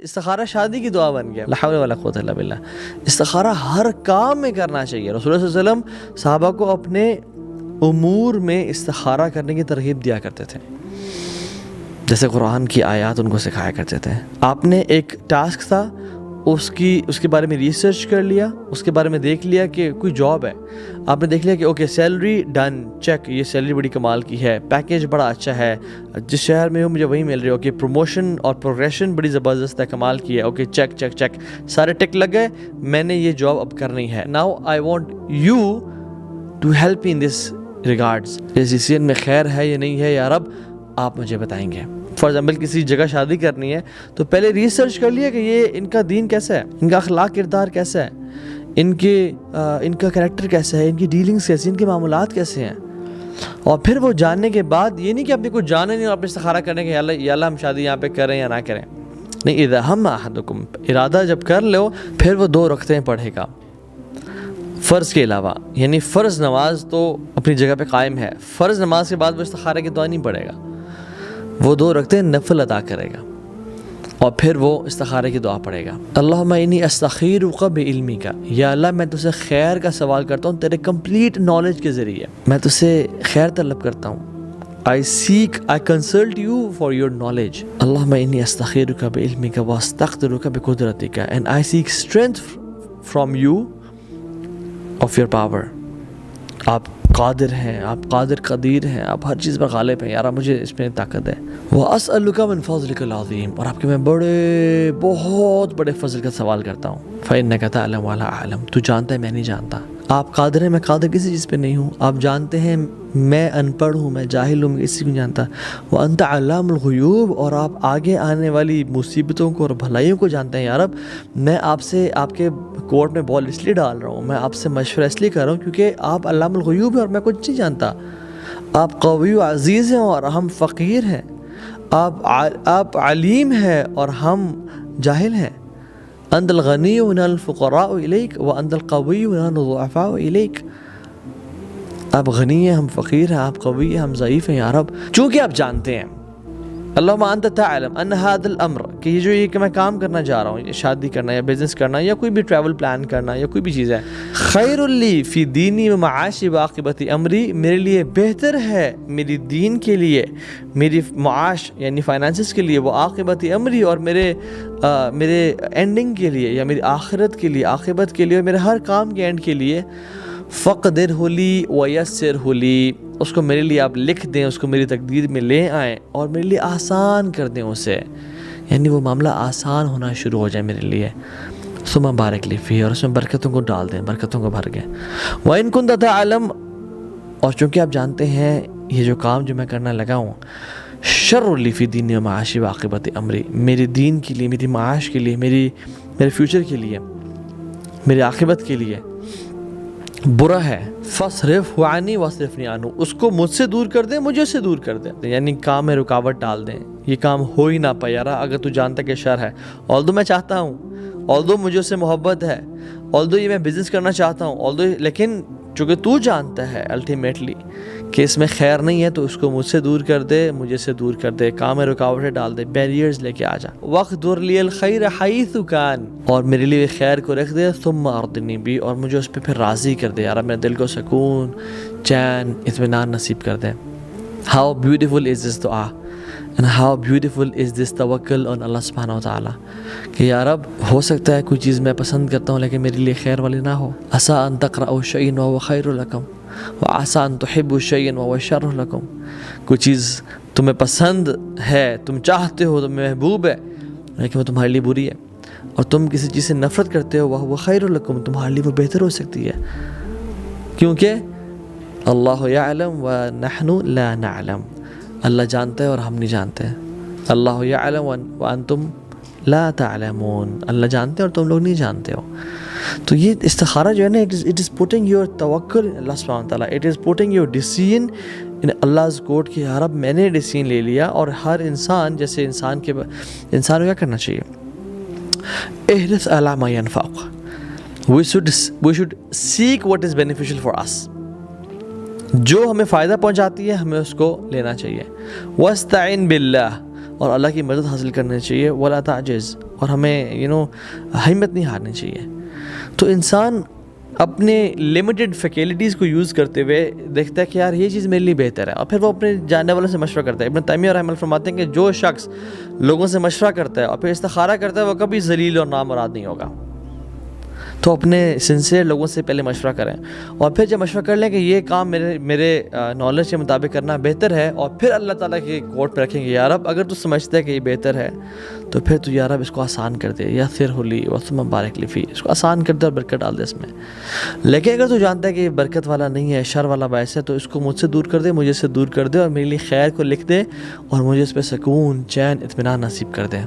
استخارہ شادی کی دعا بن گیا. لا حول ولا قوت الا باللہ. استخارہ ہر کام میں کرنا چاہیے. رسول اللہ صلی اللہ علیہ وسلم صحابہ کو اپنے امور میں استخارہ کرنے کی ترغیب دیا کرتے تھے. جیسے قرآن کی آیات ان کو سکھایا کرتے تھے. آپ نے ایک ٹاسک تھا, اس کے بارے میں ریسرچ کر لیا, اس کے بارے میں دیکھ لیا کہ کوئی جاب ہے, آپ نے دیکھ لیا کہ اوکے سیلری ڈن, چیک, یہ سیلری بڑی کمال کی ہے, پیکیج بڑا اچھا ہے, جس شہر میں ہوں مجھے وہی مل رہی ہے, اوکے پروموشن اور پروگریشن بڑی زبردست ہے, کمال کی ہے, اوکے چیک چیک چیک, سارے ٹک لگ گئے, میں نے یہ جاب اب کرنی ہے. Now I want you to help me in this regards. اس ڈیسیژن میں خیر ہے یا نہیں ہے یا رب, آپ مجھے بتائیں گے. فار ایگزامپل کسی جگہ شادی کرنی ہے تو پہلے ریسرچ کر لیا کہ یہ ان کا دین کیسا ہے, ان کا اخلاق کردار کیسا ہے, ان کا کریکٹر کیسا ہے, ان کی ڈیلنگز کیسی, ان کے معاملات کیسے ہیں. اور پھر وہ جاننے کے بعد یہ نہیں کہ آپ نے کچھ جانا نہیں اور آپ نے استخارہ کرنے کہ یا اللہ ہم شادی یہاں پہ کریں یا نہ کریں. نہیں, اذا ہم احدکم, ارادہ جب کر لو پھر وہ 2 رکعتیں پڑھے گا فرض کے علاوہ. یعنی فرض نماز تو اپنی جگہ پہ قائم ہے, فرض نماز کے بعد وہ استخارہ کی دعا نہیں پڑھے گا, وہ 2 رکعتیں نفل ادا کرے گا اور پھر وہ استخارے کی دعا پڑھے گا. اللہم انی استخیرک بعلمک, یا اللہ میں تجھ سے خیر کا سوال کرتا ہوں تیرے کمپلیٹ نالج کے ذریعے, میں تجھ سے خیر طلب کرتا ہوں. I consult you for your knowledge. اللہم انی استخیرک بعلمک واستقدرک بقدرتک, and I seek strength from you of your power. آپ قادر ہیں, آپ قادر قدیر ہیں, آپ ہر چیز پر غالب ہیں, یار مجھے اس میں طاقت ہے. وَأَسْأَلُكَ مِنْ فَضْلِكَ الْعَظِيمِ, اور آپ کے میں بہت بڑے فضل کا سوال کرتا ہوں. فَإِنَّكَ تَعْلَمُ وَلَا أَعْلَمُ, تو جانتا ہے میں نہیں جانتا. آپ قادر ہیں, میں قادر کسی چیز پہ نہیں ہوں. آپ جانتے ہیں میں ان پڑھ ہوں, میں جاہل ہوں, میں کسی کو نہیں جانتا. وَأَنْتَ عَلَّامُ الْغُيُوبِ, اور آپ آگے آنے والی مصیبتوں کو اور بھلائیوں کو جانتے ہیں. یا رب میں آپ سے, آپ کے کورٹ میں بال اس لیے ڈال رہا ہوں, میں آپ سے مشورہ اس لیے کر رہا ہوں کیونکہ آپ علام الغیوب ہیں اور میں کچھ نہیں جانتا. آپ قوی و عزیز ہیں اور ہم فقیر ہیں. آپ علیم ہیں اور ہم جاہل ہیں. انت الغنی ونحن الفقراء الیک وانت القوی ونحن الضعفاء الیک. آپ غنی ہیں, ہم فقیر ہیں, آپ قوی ہیں, ہم ضعیف ہیں. یا رب چونکہ آپ جانتے ہیں, اللہم انت تعلم ان هذا الامر, کہ یہ جو کہ میں کام کرنا چاہ رہا ہوں, شادی کرنا یا بزنس کرنا یا کوئی بھی ٹریول پلان کرنا یا کوئی بھی چیز ہے, خیر لی فی دینی و معاشی و عاقبت امری, میرے لیے بہتر ہے میری دین کے لیے, میری معاش یعنی فائنانسز کے لیے, وہ عاقبت امری اور میرے اینڈنگ کے لیے یا میری آخرت کے لیے, عاقبت کے لیے, اور میرے ہر کام کے اینڈ کے لیے. فقدرہ لی ویسرہ لی, اس کو میرے لیے آپ لکھ دیں, اس کو میری تقدیر میں لے آئیں اور میرے لیے آسان کر دیں اسے, یعنی وہ معاملہ آسان ہونا شروع ہو جائے میرے لیے. ثم بارک لی فیہ, اور اس میں برکتوں کو ڈال دیں, برکتوں کو بھر گئے. وَإِن كُنْتَ تَعْلَمُ, اور چونکہ آپ جانتے ہیں یہ جو کام جو میں کرنا لگا ہوں, شر لی فی دینی و معاشی و عاقبت امری, میرے دین کے لیے, میری معاش کے لیے, میرے فیوچر کے لیے, میری عاقبت کے لیے برا ہے. فَصْرِفْ عَنِّي وَاصْرِفْنِي عَنْهُ, اس کو مجھ سے دور کر دیں, مجھے سے دور کر دیں, یعنی کام میں رکاوٹ ڈال دیں, یہ کام ہو ہی نہ پائے. یار اگر تو جانتا کہ شر ہے, although میں چاہتا ہوں, although مجھے اس سے محبت ہے, although یہ میں بزنس کرنا چاہتا ہوں, although, لیکن چونکہ تو جانتا ہے الٹیمیٹلی کہ اس میں خیر نہیں ہے, تو اس کو مجھ سے دور کر دے, مجھے سے دور کر دے, کام میں رکاوٹیں ڈال دے, بیریئرز لے کے آ جا. وَاقْدُرْ لِي الْخَيْرَ حَيْثُ كَانَ, اور میرے لیے خیر کو رکھ دے. ثُمَّ أَرْضِنِي بِهِ, اور مجھے اس پہ پھر راضی کر دے. یار میرے دل کو سکون, چین, اطمینان نصیب کر دے. How beautiful is this دعا, and how beautiful is this توکل on اللہ سبحانہ و تعالیٰ, کہ یا رب ہو سکتا ہے کوئی چیز میں پسند کرتا ہوں لیکن میرے لیے خیر والی نہ ہو. عسیٰ ان تکرہوا شیئا وہو خیر لکم وعسیٰ ان تحبوا شیئا وہو شر لکم, کوئی چیز تمہیں پسند ہے, تم چاہتے ہو, تمہیں محبوب ہے, لیکن وہ تمہارے لیے بری ہے, اور تم کسی چیز سے نفرت کرتے ہو, وہو خیر لکم, تمہارے لیے وہ بہتر ہو سکتی ہے, کیونکہ اللہ یعلم ونحن لا نعلم, اللہ جانتا ہے اور ہم نہیں جانتے. اللہ یعلم وانتم لا تعلمون, اللہ جانتے ہیں اور تم لوگ نہیں جانتے ہو. تو یہ استخارہ جو ہے نا, it is putting your توکل اللہ سبحانہ وتعالیٰ, it is putting your decision in Allah's court, کہ یا رب میں نے ڈیسیژن لے لیا. اور ہر انسان, جیسے انسان کو کیا کرنا چاہیے, احرص علی ما ینفعک, we should seek what is beneficial for us, جو ہمیں فائدہ پہنچاتی ہے ہمیں اس کو لینا چاہیے. وَاسْتَعِن بِاللَّهِ, اور اللہ کی مدد حاصل کرنی چاہیے. وَلَا تَعْجِزْ, اور ہمیں ہمت نہیں ہارنی چاہیے. تو انسان اپنے لمیٹڈ فیکلٹیز کو یوز کرتے ہوئے دیکھتا ہے کہ یار یہ چیز میرے لیے بہتر ہے, اور پھر وہ اپنے جاننے والوں سے مشورہ کرتا ہے. ابن تیمیہ رحمہ اللہ فرماتے ہیں کہ جو شخص لوگوں سے مشورہ کرتا ہے اور پھر استخارہ کرتا ہے وہ کبھی ذلیل اور نامراد نہیں ہوگا. تو اپنے سنسیئر لوگوں سے پہلے مشورہ کریں, اور پھر جب مشورہ کر لیں کہ یہ کام میرے نالج کے مطابق کرنا بہتر ہے, اور پھر اللہ تعالیٰ کے کورٹ پہ رکھیں گے یا رب اگر تو سمجھتا ہے کہ یہ بہتر ہے تو پھر تو یا رب اس کو آسان کر دے, یا پھر ہولی وسلم بارک لی فی, اس کو آسان کر دے اور برکت ڈال دے اس میں. لیکن اگر تو جانتا ہے کہ یہ برکت والا نہیں ہے, شر والا باعث ہے, تو اس کو مجھ سے دور کر دے, مجھے سے دور کر دے, اور میرے لیے خیر کو لکھ دے, اور مجھے اس پہ سکون, چین, اطمینان نصیب کر دے.